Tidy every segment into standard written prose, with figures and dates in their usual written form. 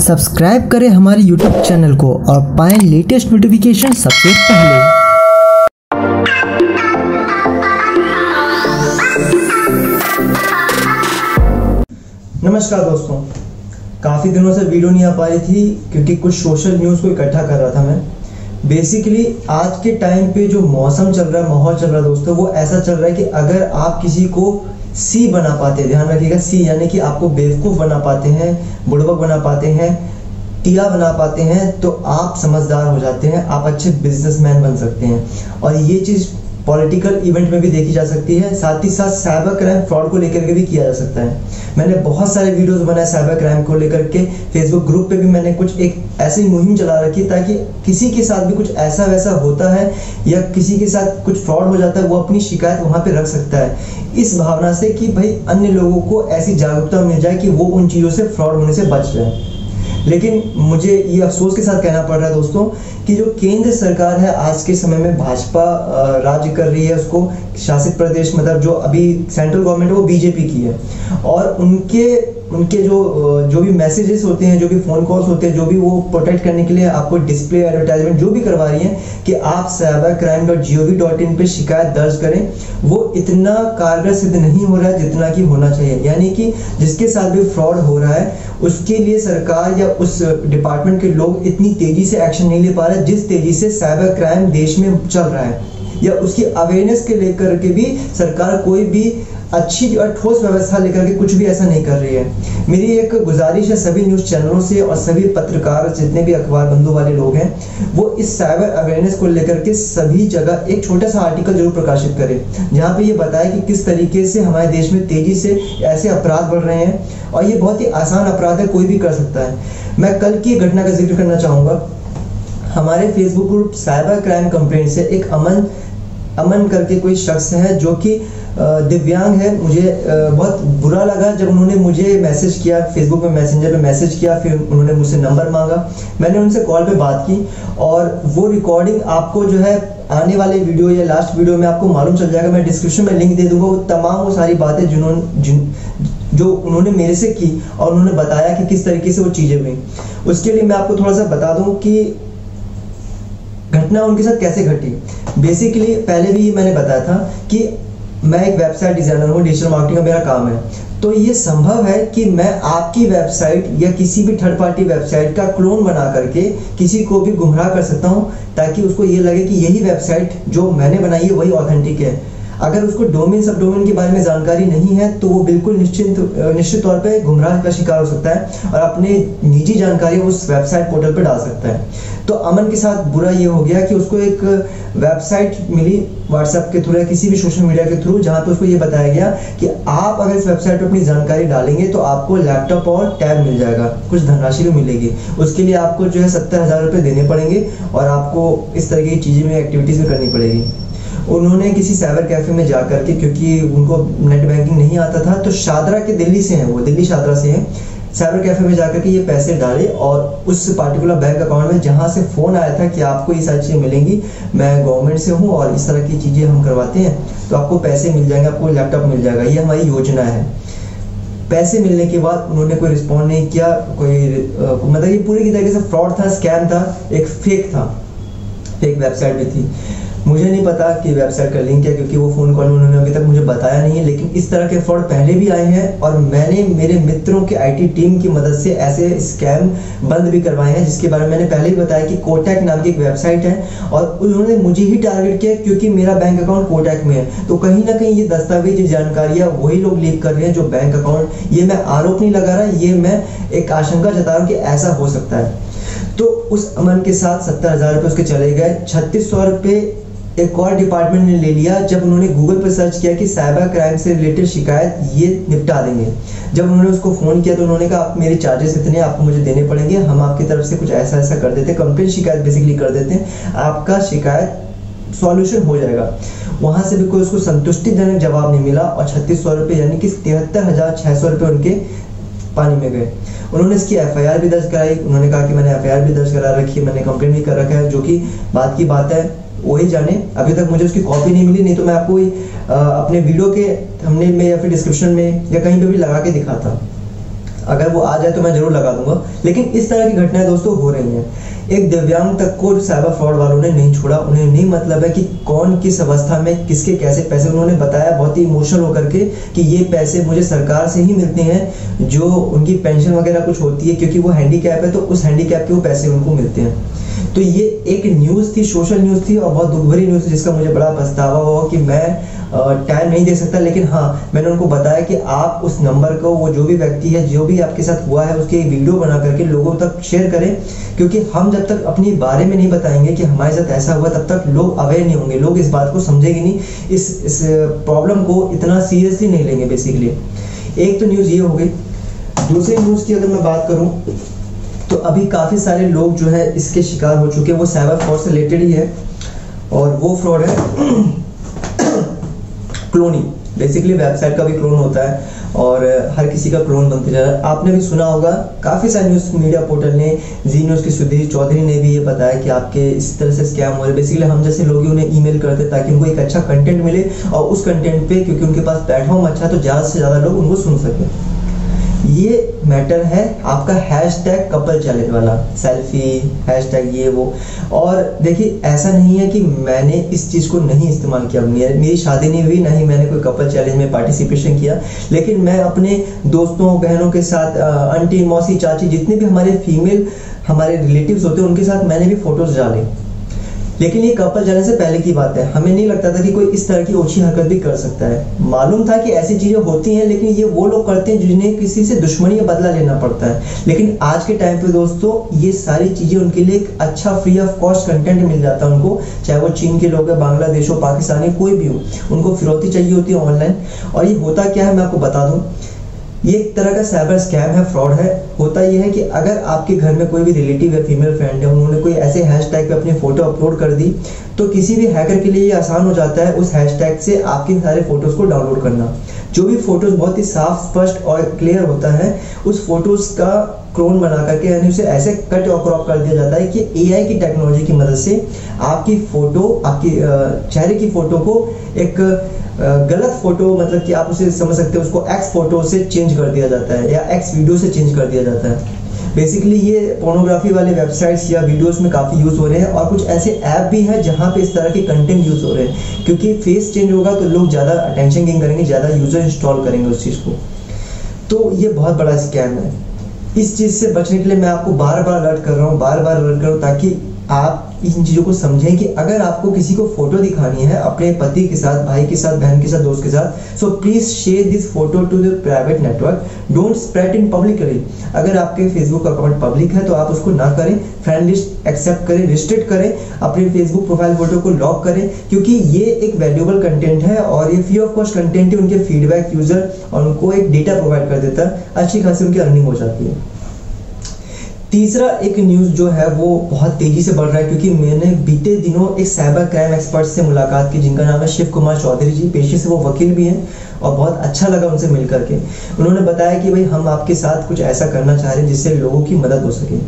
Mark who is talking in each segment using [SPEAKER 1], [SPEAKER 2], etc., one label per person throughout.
[SPEAKER 1] Subscribe करें हमारे YouTube channel को और पाएं लेटेस्ट नोटिफिकेशन सबसे पहले।
[SPEAKER 2] नमस्कार दोस्तों, काफ़ी दिनों से वीडियो नहीं आ पा रही थी क्योंकि कुछ सोशल न्यूज़ को इकट्ठा कर रहा था मैं। बेसिकली आज के टाइम पे जो मौसम चल रहा है, माहौल चल रहा है दोस्तों, वो ऐसा चल रहा है कि अगर आप किसी को सी बना पाते हैं, ध्यान रखिएगा, सी यानी कि आपको बेवकूफ़ बना पाते हैं, बुड़बक बना पाते हैं, टिया बना पाते हैं, तो आप समझदार हो जाते हैं, आप अच्छे बिजनेसमैन बन सकते हैं। और ये चीज़ पॉलिटिकल इवेंट में भी देखी जा सकती है, साथ ही साथ साइबर क्राइम फ्रॉड को लेकर के भी किया जा सकता है। मैंने बहुत सारे वीडियोस बनाए साइबर क्राइम को लेकर के, फेसबुक ग्रुप पे भी मैंने कुछ एक ऐसी मुहिम चला रखी ताकि किसी के साथ भी कुछ ऐसा वैसा होता है या किसी के साथ कुछ फ्रॉड हो जाता है, वो अपनी शिकायत वहाँ पे रख सकता है, इस भावना से कि भाई अन्य लोगों को ऐसी जागरूकता मिल जाए कि वो उन चीज़ों से फ्रॉड होने से बच जाए। लेकिन मुझे ये अफसोस के साथ कहना पड़ रहा है दोस्तों कि जो केंद्र सरकार है आज के समय में भाजपा राज्य कर रही है, उसको शासित प्रदेश मतलब जो अभी सेंट्रल गवर्नमेंट है वो बीजेपी की है, और उनके जो भी मैसेजेस होते हैं, जो भी फोन कॉल्स होते हैं, जो भी वो प्रोटेक्ट करने के लिए आपको डिस्प्ले एडवर्टाइजमेंट जो भी करवा रही है कि आप cybercrime.gov.in पे शिकायत दर्ज करें, वो इतना कारगर सिद्ध नहीं हो रहा है जितना कि होना चाहिए। यानी कि जिसके साथ भी फ्रॉड हो रहा है उसके लिए सरकार या उस डिपार्टमेंट के लोग इतनी तेजी से एक्शन नहीं ले पा रहे जिस तेजी से साइबर क्राइम देश में चल रहा है, या उसकी अवेयरनेस के लेकर के भी सरकार कोई भी अच्छी और ठोस व्यवस्था लेकर के कुछ भी ऐसा नहीं कर रही है। मेरी एक गुजारिश है सभी न्यूज़ चैनलों से और सभी पत्रकार, जितने भी अखबार बंधु वाले लोग हैं, वो इस साइबर अवेयरनेस को लेकर के सभी जगह एक छोटा सा आर्टिकल जरूर प्रकाशित करें जहाँ पे ये बताए कि किस तरीके से हमारे देश में तेजी से ऐसे अपराध बढ़ रहे हैं, और ये बहुत ही आसान अपराध है, कोई भी कर सकता है। मैं कल की घटना का जिक्र करना चाहूँगा। हमारे Facebook group cyber crime complaint से एक अमन करके कोई शख्स है जो कि दिव्यांग है। मुझे बहुत बुरा लगा जब उन्होंने मुझे मैसेज किया, फेसबुक में मैसेंजर पे मैसेज किया, फिर उन्होंने मुझसे नंबर मांगा, मैंने उनसे कॉल पे बात की, और वो रिकॉर्डिंग आपको जो है आने वाले वीडियो या लास्ट वीडियो में आपको मालूम चल जाएगा। मैं डिस्क्रिप्शन में लिंक दे दूंगा, वो तमाम वो सारी बातें जो उन्होंने मेरे से की और उन्होंने बताया कि किस तरीके से वो चीज़ें हुई। उसके लिए मैं आपको थोड़ा सा बता दूं कि घटना उनके साथ कैसे घटी। बेसिकली पहले भी मैंने बताया था कि मैं एक वेबसाइट डिजाइनर हूँ, डिजिटल मार्केटिंग का मेरा काम है, तो ये संभव है कि मैं आपकी वेबसाइट या किसी भी थर्ड पार्टी वेबसाइट का क्लोन बना करके किसी को भी गुमराह कर सकता हूँ ताकि उसको ये लगे कि यही वेबसाइट जो मैंने बनाई है वही ऑथेंटिक है। अगर उसको डोमेन सब डोमेन के बारे में जानकारी नहीं है तो वो बिल्कुल निश्चित तौर पे गुमराह का शिकार हो सकता है और अपने निजी जानकारी उस वेबसाइट पोर्टल पे डाल सकता है। तो अमन के साथ बुरा ये हो गया कि उसको एक वेबसाइट मिली व्हाट्सएप के थ्रू या किसी भी सोशल मीडिया के थ्रू, जहाँ पे उसको ये बताया गया कि आप अगर इस वेबसाइट पे अपनी जानकारी डालेंगे तो आपको लैपटॉप और टैब मिल जाएगा, कुछ धनराशि भी मिलेगी। उसके लिए आपको जो है 70,000 रुपये देने पड़ेंगे और आपको इस तरह की चीज़ें में एक्टिविटीज़ भी करनी पड़ेगी। उन्होंने किसी साइबर कैफे में जा करके, क्योंकि उनको नेट बैंकिंग नहीं आता था, तो शादरा के दिल्ली से हैं, वो दिल्ली शादरा से हैं, साइबर कैफे में जाकर के ये पैसे डाले और उस पार्टिकुलर बैंक अकाउंट में जहाँ से फ़ोन आया था कि आपको ये सारी चीज़ें मिलेंगी, मैं गवर्नमेंट से हूँ और इस तरह की चीज़ें हम करवाते हैं, तो आपको पैसे मिल जाएंगे, आपको लैपटॉप मिल जाएगा, ये हमारी योजना है। पैसे मिलने के बाद उन्होंने कोई रिस्पॉन्ड नहीं किया, मतलब ये पूरी तरीके से फ्रॉड था, स्कैम था, एक फेक वेबसाइट भी थी। मुझे नहीं पता कि वेबसाइट का लिंक है क्योंकि वो फ़ोन कॉल उन्होंने अभी तक मुझे बताया नहीं है, लेकिन इस तरह के फ्रॉड पहले भी आए हैं और मैंने मेरे मित्रों के आईटी टीम की मदद से ऐसे स्कैम बंद भी करवाए हैं, जिसके बारे में मैंने पहले ही बताया कि कोटक नाम की एक वेबसाइट है और उन्होंने मुझे ही टारगेट किया क्योंकि मेरा बैंक अकाउंट कोटक में है। तो कहीं ना कहीं ये दस्तावेज, ये जानकारियाँ वही लोग लीक कर रहे हैं जो बैंक अकाउंट, ये मैं आरोप नहीं लगा रहा, ये मैं एक आशंका जता रहा हूँ कि ऐसा हो सकता है। तो उस अमन के साथ 70,000 रुपये उसके चले गए। 3600 रुपये एक और डिपार्टमेंट ने ले लिया जब उन्होंने गूगल पर सर्च किया कि साइबर क्राइम से रिलेटेड शिकायत ये निपटा देंगे। जब उन्होंने उसको फ़ोन किया तो उन्होंने कहा आप मेरे चार्जेस इतने आपको मुझे देने पड़ेंगे, हम आपकी तरफ से कुछ ऐसा ऐसा कर देते हैं, कंप्लेंट शिकायत बेसिकली कर देते हैं, आपका शिकायत सॉल्यूशन हो जाएगा। वहाँ से भी कोई उसको संतुष्टिजनक जवाब नहीं मिला और 3600 रुपये यानी कि 73,600 रुपये उनके पानी में गए। उन्होंने इसकी एफआईआर भी दर्ज कराई, उन्होंने कहा कि मैंने एफआईआर भी दर्ज करा रखी है, मैंने कंप्लेंट भी कर रखा है, जो कि बात की बात है वही जाने, अभी तक मुझे उसकी कॉपी नहीं मिली, नहीं तो मैं आपको अपने वीडियो के थंबनेल में या फिर डिस्क्रिप्शन में या कहीं पे भी लगा के दिखाता। अगर वो आ जाए तो मैं जरूर लगा दूंगा। लेकिन इस तरह की घटनाएं दोस्तों हो रही हैं। एक दिव्यांग तक को साइबर फ्रॉड वालों ने नहीं छोड़ा। उन्हें नहीं मतलब है कि कौन किस अवस्था में किसके कैसे पैसे, उन्होंने बताया बहुत ही इमोशनल होकर के कि ये पैसे मुझे सरकार से ही मिलते हैं, जो उनकी पेंशन वगैरह कुछ होती है, क्योंकि वो हैंडीकैप है तो उस हैंडीकैप के वो पैसे उनको मिलते हैं। तो ये एक न्यूज़ थी, सोशल न्यूज़ थी और बहुत दुख भरी न्यूज़ थी, जिसका मुझे बड़ा पछतावा हुआ कि मैं टाइम नहीं दे सकता। लेकिन हाँ, मैंने उनको बताया कि आप उस नंबर को, वो जो भी व्यक्ति है, जो भी आपके साथ हुआ है, उसके वीडियो बना करके लोगों तक शेयर करें, क्योंकि हम जब तक अपने बारे में नहीं बताएंगे कि हमारे साथ ऐसा हुआ, तब तक लोग अवेयर नहीं होंगे, लोग इस बात को समझेंगे नहीं, इस प्रॉब्लम को इतना सीरियसली नहीं लेंगे बेसिकली। एक तो न्यूज़ ये हो गई। दूसरी न्यूज़ की अगर मैं बात करूँ तो अभी काफ़ी सारे लोग जो है इसके शिकार हो चुके हैं। वो साइबर फ्रॉड से रिलेटेड ही है और वो फ्रॉड है क्लोनिंग। बेसिकली वेबसाइट का भी क्लोन होता है और हर किसी का क्लोन बनते जा रहा है। आपने भी सुना होगा, काफ़ी सारे न्यूज़ मीडिया पोर्टल ने, जी न्यूज़ की सुधीर चौधरी ने भी ये बताया कि आपके इस तरह से स्कैम हो रहे हैं। बेसिकली हम जैसे लोग उन्हें ईमेल करते हैं ताकि उनको एक अच्छा कंटेंट मिले और उस कंटेंट पे, क्योंकि उनके पास प्लेटफॉर्म अच्छा है तो ज़्यादा से ज़्यादा लोग उनको सुन सकें। ये मैटर है आपका हैशटैग कपल चैलेंज वाला, सेल्फी हैशटैग ये वो। और देखिए, ऐसा नहीं है कि मैंने इस चीज़ को नहीं इस्तेमाल किया, मेरी शादी नहीं हुई, ना ही मैंने कोई कपल चैलेंज में पार्टिसिपेशन किया, लेकिन मैं अपने दोस्तों बहनों के साथ, आंटी मौसी चाची, जितने भी हमारे फीमेल हमारे रिलेटिव्स होते हैं, उनके साथ मैंने भी फोटोज डाले। लेकिन ये कपल जाने से पहले की बात है। हमें नहीं लगता था कि कोई इस तरह की ओछी हरकत भी कर सकता है। मालूम था कि ऐसी चीज़ें होती हैं, लेकिन ये वो लोग करते हैं जिन्हें किसी से दुश्मनी या बदला लेना पड़ता है। लेकिन आज के टाइम पे दोस्तों, ये सारी चीज़ें उनके लिए एक अच्छा फ्री ऑफ कॉस्ट कंटेंट मिल जाता है उनको, चाहे वो चीन के लोग हैं, बांग्लादेश हो, पाकिस्तानी, कोई भी हो, उनको फिरौती चाहिए होती है ऑनलाइन। और ये होता क्या है मैं आपको बता दूँ, ये एक तरह का साइबर स्कैम है, फ्रॉड है। होता ये है कि अगर आपके घर में कोई भी रिलेटिव या फीमेल फ्रेंड है, उन्होंने कोई ऐसे हैशटैग पे अपनी फोटो अपलोड कर दी, तो किसी भी हैकर के लिए ये आसान हो जाता है उस हैशटैग से आपके सारे फोटोज को डाउनलोड करना। जो भी फोटोज बहुत ही साफ, स्पष्ट और क्लियर होता है, उस फोटोज का क्लोन बना करके, यानी उसे ऐसे कट और क्रॉप कर दिया जाता है कि एआई की टेक्नोलॉजी की मदद से आपकी फोटो, आपकी चेहरे की फोटो को एक गलत फोटो, मतलब कि आप उसे समझ सकते हो, उसको एक्स फोटो से चेंज कर दिया जाता है या एक्स वीडियो से चेंज कर दिया जाता है। बेसिकली ये पोर्नोग्राफी वाले वेबसाइट्स या वीडियोस में काफ़ी यूज़ हो रहे हैं और कुछ ऐसे ऐप भी हैं जहाँ पे इस तरह के कंटेंट यूज़ हो रहे हैं, क्योंकि फेस चेंज होगा तो लोग ज़्यादा अटेंशन गेन करेंगे, ज़्यादा यूज़र इंस्टॉल करेंगे उस चीज़ को। तो ये बहुत बड़ा स्कैम है। इस चीज़ से बचने के लिए मैं आपको बार बार अलर्ट कर रहा हूँ, बार बार अलर्ट कर रहा हूँ, ताकि आप इन चीज़ों को समझें कि अगर आपको किसी को फोटो दिखानी है अपने पति के साथ, भाई के साथ, बहन के साथ, दोस्त के साथ, so please share this photo to the private network, don't spread in publicly. अगर आपके फेसबुक अकाउंट पब्लिक है तो आप उसको ना करें, फ्रेंड लिस्ट एक्सेप्ट करें, रिस्ट्रिक्ट करें, अपने फेसबुक प्रोफाइल फोटो को लॉक करें, क्योंकि ये एक वैल्यूएबल कंटेंट है और ये फ्री ऑफ कॉस्ट कंटेंट है। उनके फीडबैक यूजर और उनको एक डेटा प्रोवाइड कर देता है, अच्छी खासी उनकी अर्निंग हो जाती है। तीसरा एक न्यूज़ जो है वो बहुत तेजी से बढ़ रहा है, क्योंकि मैंने बीते दिनों एक साइबर क्राइम एक्सपर्ट से मुलाकात की, जिनका नाम है शिव कुमार चौधरी जी। पेशे से वो वकील भी हैं और बहुत अच्छा लगा उनसे मिल करके। उन्होंने बताया कि भाई हम आपके साथ कुछ ऐसा करना चाह रहे हैं जिससे लोगों की मदद हो सके।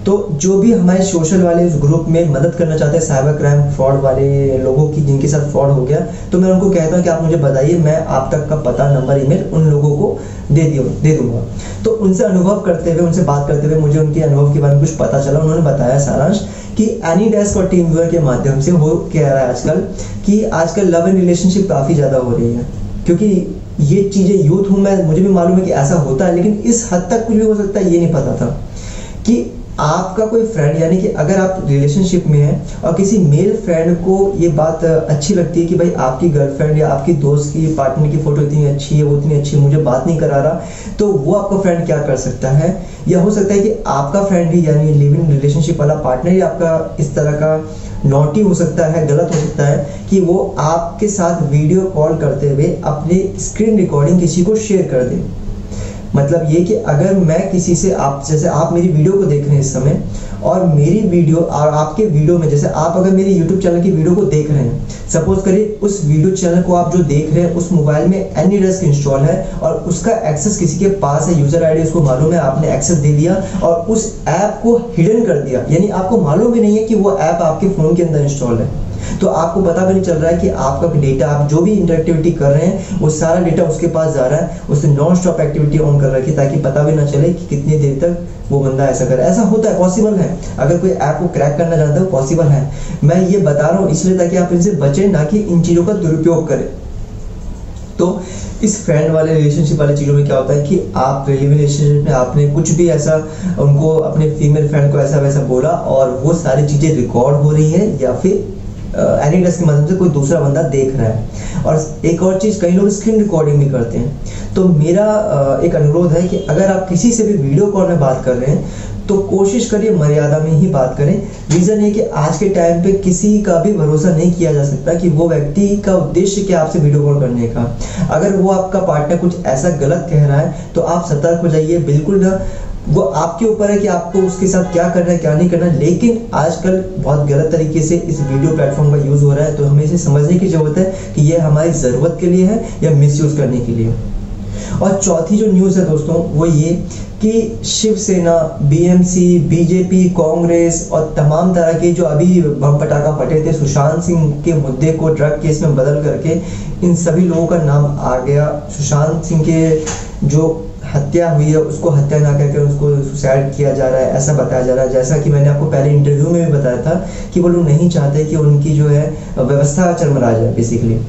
[SPEAKER 2] तो जो भी हमारे सोशल वाले उस ग्रुप में मदद करना चाहते हैं साइबर क्राइम फ्रॉड वाले लोगों की, जिनके साथ फ्रॉड हो गया, तो मैं उनको कहता हूँ कि आप मुझे बताइए, मैं आप तक का पता, नंबर, ईमेल उन लोगों को दे दूंगा। तो उनसे अनुभव करते हुए, उनसे बात करते हुए मुझे उनके अनुभव के बारे में कुछ पता चला। उन्होंने बताया सारांश कि एनीडेस्क और टीम व्यूअर के माध्यम से हो क्या रहा है आजकल, कि आजकल लव एंड रिलेशनशिप काफ़ी ज़्यादा हो रही है। क्योंकि ये चीज़ें यूथ हूँ मैं, मुझे भी मालूम है कि ऐसा होता है, लेकिन इस हद तक कुछ भी हो सकता है ये नहीं पता था कि आपका कोई फ्रेंड, यानी कि अगर आप रिलेशनशिप में हैं और किसी मेल फ्रेंड को ये बात अच्छी लगती है कि भाई आपकी गर्लफ्रेंड या आपकी दोस्त की, पार्टनर की फोटो इतनी अच्छी है, वो इतनी अच्छी है, मुझे बात नहीं करा रहा, तो वो आपका फ्रेंड क्या कर सकता है, या हो सकता है कि आपका फ्रेंड ही, यानी लिव इन रिलेशनशिप वाला पार्टनर ही आपका इस तरह का नॉटी हो सकता है, गलत हो सकता है कि वो आपके साथ वीडियो कॉल करते हुए अपनी स्क्रीन रिकॉर्डिंग किसी को शेयर कर दे। मतलब ये कि अगर मैं किसी से, आप जैसे आप मेरी वीडियो को देख रहे हैं इस समय, और मेरी वीडियो और आपके वीडियो में, जैसे आप अगर मेरी YouTube चैनल की वीडियो को देख रहे हैं, सपोज करिए उस वीडियो चैनल को आप जो देख रहे हैं उस मोबाइल में एनीडेस्क इंस्टॉल है और उसका एक्सेस किसी के पास है, यूजर आईडी उसको मालूम है, आपने एक्सेस दे दिया और उस ऐप को हिडन कर दिया, यानी आपको मालूम भी नहीं है कि वो ऐप आपके फोन के अंदर इंस्टॉल है। तो आपको पता भी नहीं चल रहा है कि आपका डेटा, आप जो भी इंटरएक्टिविटी कर रहे हैं वो सारा डेटा उसके पास जा रहा है, उसने नॉन स्टॉप एक्टिविटी ऑन कर रखी ताकि पता भी ना चले कि कितनी देर तक वो बंदा ऐसा कर रहा है। ऐसा होता है, पॉसिबल है, अगर कोई ऐप को क्रैक करना चाहता है पॉसिबल है। मैं ये बता रहा हूँ इसलिए ताकि आप इनसे बचें, ना कि इन चीज़ों का दुरुपयोग करें। तो इस फ्रेंड वाले रिलेशनशिप वाले चीज़ों में क्या होता है कि आप रिलेशनशिप में आपने कुछ भी ऐसा उनको, अपने फीमेल फ्रेंड को ऐसा वैसा बोला और वो सारी चीज़ें रिकॉर्ड हो रही है या फिर एनीडेस्क के माध्यम से कोई दूसरा बंदा देख रहा है। और एक और चीज़, कई लोग स्क्रीन रिकॉर्डिंग भी करते हैं। तो मेरा एक अनुरोध है कि अगर आप किसी से भी वीडियो कॉल में बात कर रहे हैं तो कोशिश करिए मर्यादा में ही बात करें। रीज़न ये कि आज के टाइम पे किसी का भी भरोसा नहीं किया जा सकता कि वो व्यक्ति का उद्देश्य क्या आपसे वीडियो कॉल करने का। अगर वो आपका पार्टनर कुछ ऐसा गलत कह रहा है तो आप सतर्क हो जाइए, बिल्कुल ना, वो आपके ऊपर है कि आपको उसके साथ क्या करना है क्या नहीं करना। लेकिन आजकल बहुत गलत तरीके से इस वीडियो प्लेटफॉर्म का यूज़ हो रहा है, तो हमें इसे समझने की ज़रूरत है कि ये हमारी ज़रूरत के लिए है या मिसयूज़ करने के लिए। और चौथी जो न्यूज़ है दोस्तों वो ये कि शिवसेना, बीएमसी, बीजेपी, कांग्रेस और तमाम तरह के जो अभी बम पटाखा फटे थे सुशांत सिंह के मुद्दे को ड्रग केस में बदल करके इन सभी लोगों का नाम आ गया। सुशांत सिंह के जो हत्या हुई है उसको हत्या ना करके उसको सुसाइड किया जा रहा है, ऐसा बताया जा रहा है। जैसा कि मैंने आपको पहले इंटरव्यू में भी बताया था कि वो लोग नहीं चाहते कि उनकी जो है व्यवस्था चरमरा जाए। बेसिकली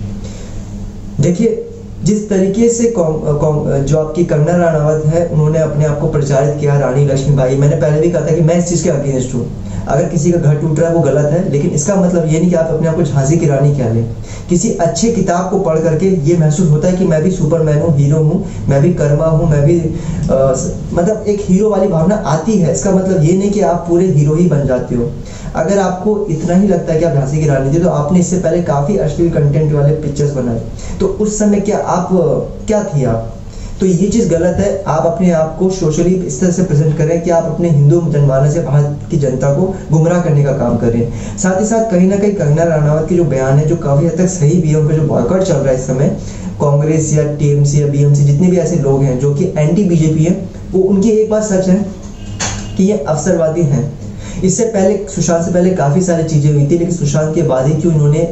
[SPEAKER 2] देखिए, जिस तरीके से जो आपकी कंगना रनावत है उन्होंने अपने आप को प्रचारित किया रानी लक्ष्मीबाई, मैंने पहले भी कहा था कि मैं इस चीज़ के अगेंस्ट हूँ। अगर किसी का घर टूट रहा है वो गलत है, लेकिन इसका मतलब ये नहीं कि आप अपने आप को झांसी की रानी कह लें। किसी अच्छे किताब को पढ़ करके ये महसूस होता है कि मैं भी सुपरमैन हूँ, हीरो हूँ, मैं भी कर्मा हूँ, मैं भी मतलब एक हीरो वाली भावना आती है। इसका मतलब ये नहीं कि आप पूरे हीरो ही बन जाते हो। अगर आपको इतना ही लगता है कि आप झांसी की रानी थी तो आपने इससे पहले काफ़ी अश्लील कंटेंट वाले पिक्चर्स बनाए, तो उस समय क्या थी आप? तो ये चीज़ गलत है। आप अपने आप को सोशली इस तरह से प्रेजेंट करें कि आप अपने हिंदू जनमानस से भारत की जनता को गुमराह करने का काम करें। साथ ही साथ कहीं ना कहीं कंगना रनावत की जो बयान है जो काफ़ी हद तक सही भी है, उनका जो बॉयकॉट चल रहा है इस समय, कांग्रेस या टीएमसी या बीएमसी जितने भी ऐसे लोग हैं जो कि एंटी बीजेपी है, वो उनकी एक बात सच है कि ये अवसरवादी हैं। इससे पहले, सुशांत से पहले काफ़ी सारी चीज़ें हुई थी, लेकिन सुशांत के बाद ही क्यों इन्होंने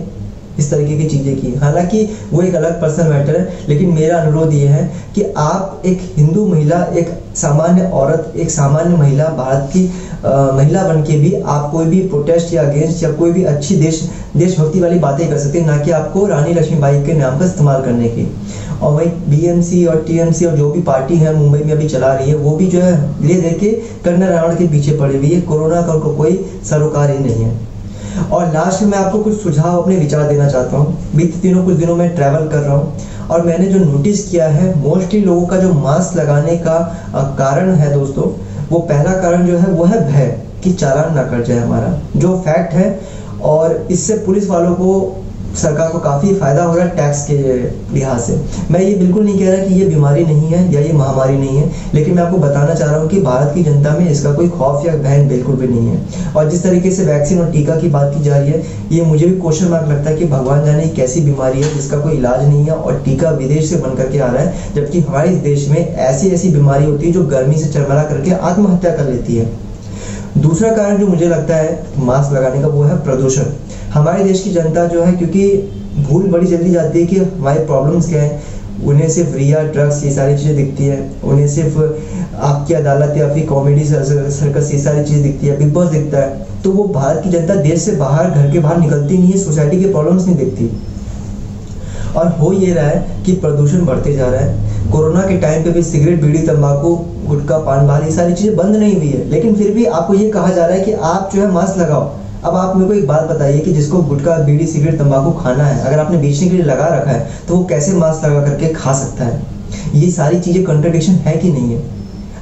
[SPEAKER 2] इस तरीके की चीज़ें की। हालांकि वो एक अलग पर्सनल मैटर है, लेकिन मेरा अनुरोध ये है कि आप एक हिंदू महिला, एक सामान्य औरत, एक सामान्य महिला, भारत की महिला बन के भी आप कोई भी प्रोटेस्ट या अगेंस्ट या कोई भी अच्छी देशभक्ति वाली बातें कर सकते हैं, ना कि आपको रानी लक्ष्मीबाई के नाम का इस्तेमाल करने की। और वही बीएमसी और टीएमसी और जो भी पार्टी है मुंबई में अभी चला रही है, वो भी जो है ले दे के कंगना रनावत के पीछे पड़ी हुई है। कोरोना का उनको कोई सरोकार ही नहीं है। और लास्ट में मैं आपको कुछ सुझाव, अपने विचार देना चाहता हूँ। बीते कुछ दिनों में ट्रैवल कर रहा हूँ और मैंने जो नोटिस किया है, मोस्टली लोगों का जो मास्क लगाने का कारण है दोस्तों, वो पहला कारण जो है वो है भय कि चालान ना कट जाए हमारा, जो फैक्ट है। और इससे पुलिस वालों को, सरकार को काफ़ी फायदा हो रहा है टैक्स के लिहाज से। मैं ये बिल्कुल नहीं कह रहा कि ये बीमारी नहीं है या ये महामारी नहीं है, लेकिन मैं आपको बताना चाह रहा हूँ कि भारत की जनता में इसका कोई खौफ या भय बिल्कुल भी नहीं है। और जिस तरीके से वैक्सीन और टीका की बात की जा रही है, ये मुझे भी क्वेश्चन मार्क लगता है कि भगवान जाने कैसी बीमारी है जिसका कोई इलाज नहीं है और टीका विदेश से बन करके आ रहा है, जबकि हमारे देश में ऐसी बीमारी होती है जो गर्मी से चरमरा करके आत्महत्या कर लेती है। दूसरा कारण जो मुझे लगता है मास्क लगाने का वो है प्रदूषण। हमारे देश की जनता जो है, क्योंकि भूल बड़ी जल्दी जाती है कि हमारे प्रॉब्लम्स क्या हैं, उन्हें सिर्फ रिया, ड्रग्स, ये सारी चीज़ें दिखती है, उन्हें सिर्फ आपकी अदालत या फिर कॉमेडी सर्कस, ये सारी चीज़ें दिखती है, बिग बॉस दिखता है। तो वो भारत की जनता देश से बाहर, घर के बाहर निकलती नहीं है, सोसाइटी के प्रॉब्लम्स नहीं दिखती। और हो ये रहा है कि प्रदूषण बढ़ते जा रहा है। कोरोना के टाइम पे भी सिगरेट, बीड़ी, तंबाकू, गुटखा, पान, बाल, ये सारी चीज़ें बंद नहीं हुई है, लेकिन फिर भी आपको ये कहा जा रहा है कि आप जो है मास्क लगाओ। अब आप मेरे को एक बात बताइए कि जिसको गुटखा, बीड़ी, सिगरेट, तंबाकू खाना है, अगर आपने बेचने के लिए लगा रखा है तो वो कैसे मास्क लगा करके खा सकता है? ये सारी चीज़ें कंट्रडिक्शन है कि नहीं है?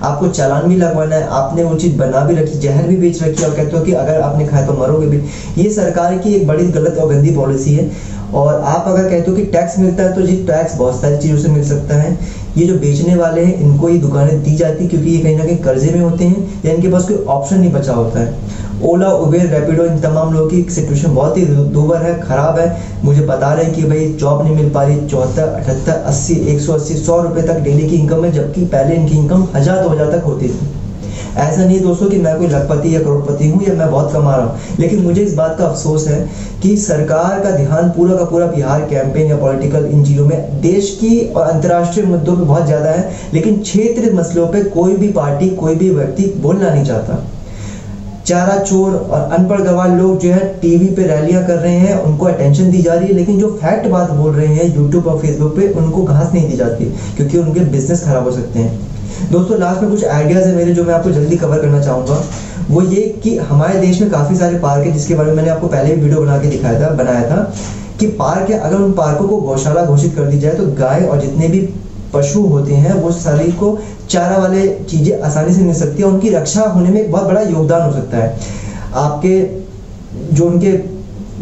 [SPEAKER 2] आपको चालान भी लगवाना है, आपने वो चीज़ बना भी रखी, जहर भी बेच रखी है और कहते हो कि अगर आपने खाया तो मरोगे भी। ये सरकार की एक बड़ी गलत और गंदी पॉलिसी है। और आप अगर कहते हो कि टैक्स मिलता है, तो जी टैक्स बहुत सारी चीज़ों से मिल सकता है। ये जो बेचने वाले हैं इनको ये दुकानें दी जाती है क्योंकि ये कहीं ना कहीं कर्जे में होते हैं या इनके पास कोई ऑप्शन नहीं बचा होता है। ओला, उबेर, रैपिडो, इन तमाम लोगों की सिचुएशन बहुत ही दूबर है, ख़राब है। मुझे बता रहे हैं कि भाई जॉब नहीं मिल पा रही, 74, 78, 80, 180, 100 रुपये तक डेली की इनकम है, जबकि पहले इनकी इनकम 1000, 2000 तक होती थी। ऐसा नहीं दोस्तों कि मैं कोई लखपति या करोड़पति हूँ या मैं बहुत कमा रहा हूँ, लेकिन मुझे इस बात का अफसोस है कि सरकार का ध्यान पूरा का पूरा बिहार कैंपेन या पॉलिटिकल इन चीज़ों में देश की और अंतर्राष्ट्रीय मुद्दों पे बहुत ज़्यादा है, लेकिन क्षेत्रीय मसलों पे कोई भी पार्टी कोई भी व्यक्ति बोलना नहीं चाहता। चारा चोर और अनपढ़ गवार लोग जो है टीवी पे रैलियां कर रहे हैं, उनको अटेंशन दी जा रही है, लेकिन जो फैक्ट बात बोल रहे हैं यूट्यूब और फेसबुक पे उनको घास नहीं दी जाती, क्योंकि उनके बिजनेस खराब हो सकते हैं। दोस्तों लास्ट में कुछ आइडियाज है मेरे जो मैं आपको जल्दी कवर करना चाहूँगा। वो ये कि हमारे देश में काफ़ी सारे पार्क है, जिसके बारे में मैंने आपको पहले भी वीडियो बनाया था कि पार्क है, अगर उन पार्कों को गौशाला घोषित कर दी जाए तो गाय और जितने भी पशु होते हैं वो सारी को चारा वाले चीज़ें आसानी से मिल सकती है, उनकी रक्षा होने में एक बहुत बड़ा योगदान हो सकता है। आपके जो उनके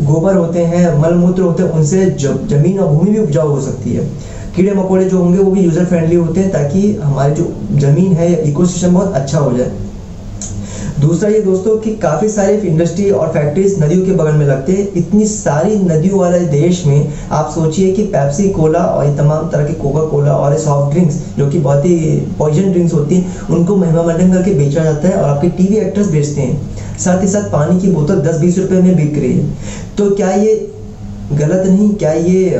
[SPEAKER 2] गोबर होते हैं, मल मूत्र होते हैं, उनसे जमीन और भूमि भी उपजाऊ हो सकती है। कीड़े मकोड़े जो होंगे वो भी यूजर फ्रेंडली होते हैं, ताकि हमारी जो जमीन है या इकोसिस्टम बहुत अच्छा हो जाए। दूसरा ये दोस्तों कि काफ़ी सारे इंडस्ट्री और फैक्ट्रीज नदियों के बगल में लगते हैं। इतनी सारी नदियों वाले देश में आप सोचिए कि पेप्सी कोला और तमाम तरह के कोका कोला और सॉफ्ट ड्रिंक्स जो कि बहुत ही पॉइजन ड्रिंक्स होती हैं, उनको महिमामंडन करके बेचा जाता है और आपके टीवी एक्टर्स बेचते हैं। साथ ही साथ पानी की बोतल 10-20 रुपए में बिक रही है। तो क्या ये गलत नहीं? क्या ये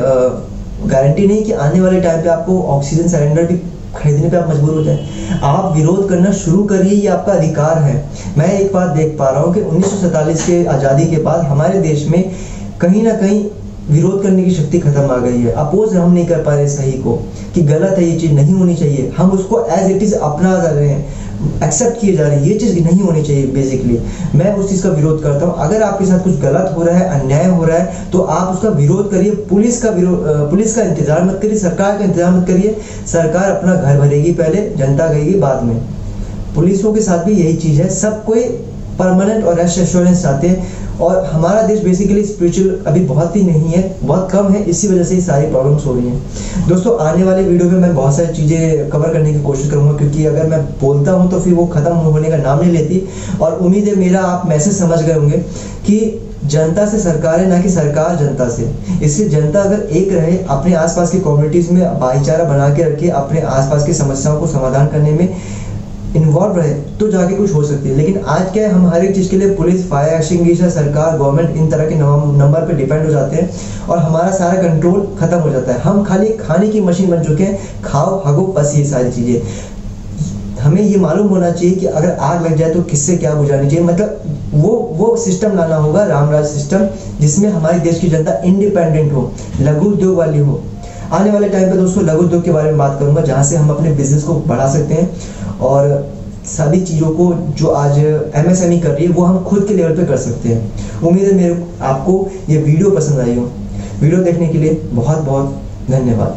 [SPEAKER 2] गारंटी नहीं कि आने वाले टाइम पे आपको ऑक्सीजन सिलेंडर भी खरीदने पे आप मजबूर हो जाए? आप विरोध करना शुरू करिए, ये आपका अधिकार है। मैं एक बात देख पा रहा हूँ कि 1947 के आज़ादी के बाद हमारे देश में कहीं ना कहीं विरोध करने की शक्ति खत्म आ गई है। अपोज हम नहीं कर पा रहे सही को कि गलत है, ये चीज़ नहीं होनी चाहिए, हम उसको एज इट इज अपना कर रहे हैं, एक्सेप्ट किए जा रहे हैं, ये चीज़ नहीं होनी चाहिए। बेसिकली मैं उस चीज़ का विरोध करता हूँ। अगर आपके साथ कुछ गलत हो रहा है, अन्याय हो रहा है, तो आप उसका विरोध करिए। पुलिस का इंतजार मत करिए, सरकार का इंतजार मत करिए। सरकार अपना घर भरेगी पहले, जनता गएगी बाद में। पुलिसों के साथ भी यही चीज़ है, सब कोई परमानेंट और एश्योरेंस चाहते हैं, और हमारा देश बेसिकली स्पिरिचुअल अभी बहुत ही नहीं है, बहुत कम है, इसी वजह से ही सारी प्रॉब्लम्स हो रही हैं। दोस्तों आने वाले वीडियो में मैं बहुत सारी चीज़ें कवर करने की कोशिश करूंगा, क्योंकि अगर मैं बोलता हूं तो फिर वो ख़त्म होने का नाम नहीं लेती। और उम्मीद है मेरा आप मैसेज समझ गए होंगे कि जनता से सरकार है, ना कि सरकार जनता से। इससे जनता अगर एक रहे, अपने आसपास की कम्युनिटीज़ में भाईचारा बना के रखे, अपने आसपास की समस्याओं को समाधान करने में इन्वॉल्व रहे, तो जाके कुछ हो सकती है। लेकिन आज क्या है, हम हर एक चीज़ के लिए पुलिस, फायर एक्सटिंग्विशर, सरकार, गवर्नमेंट इन तरह के नंबर पे डिपेंड हो जाते हैं, और हमारा सारा कंट्रोल खत्म हो जाता है। हम खाली खाने की मशीन बन चुके हैं, खाओ हगो बस, ये सारी चीज़ें। हमें ये मालूम होना चाहिए कि अगर आग लग जाए तो किससे क्या बुझानी चाहिए। मतलब वो सिस्टम लाना होगा, रामराज सिस्टम, जिसमें हमारे देश की जनता इंडिपेंडेंट हो, लघु उद्योग वाली हो। आने वाले टाइम पे दोस्तों लघु उद्योग के बारे में बात करूंगा, जहाँ से हम अपने बिजनेस को बढ़ा सकते हैं, और सभी चीज़ों को जो आज MSME कर रही है वो हम खुद के लेवल पे कर सकते हैं। उम्मीद है आपको ये वीडियो पसंद आई हो। वीडियो देखने के लिए बहुत बहुत धन्यवाद।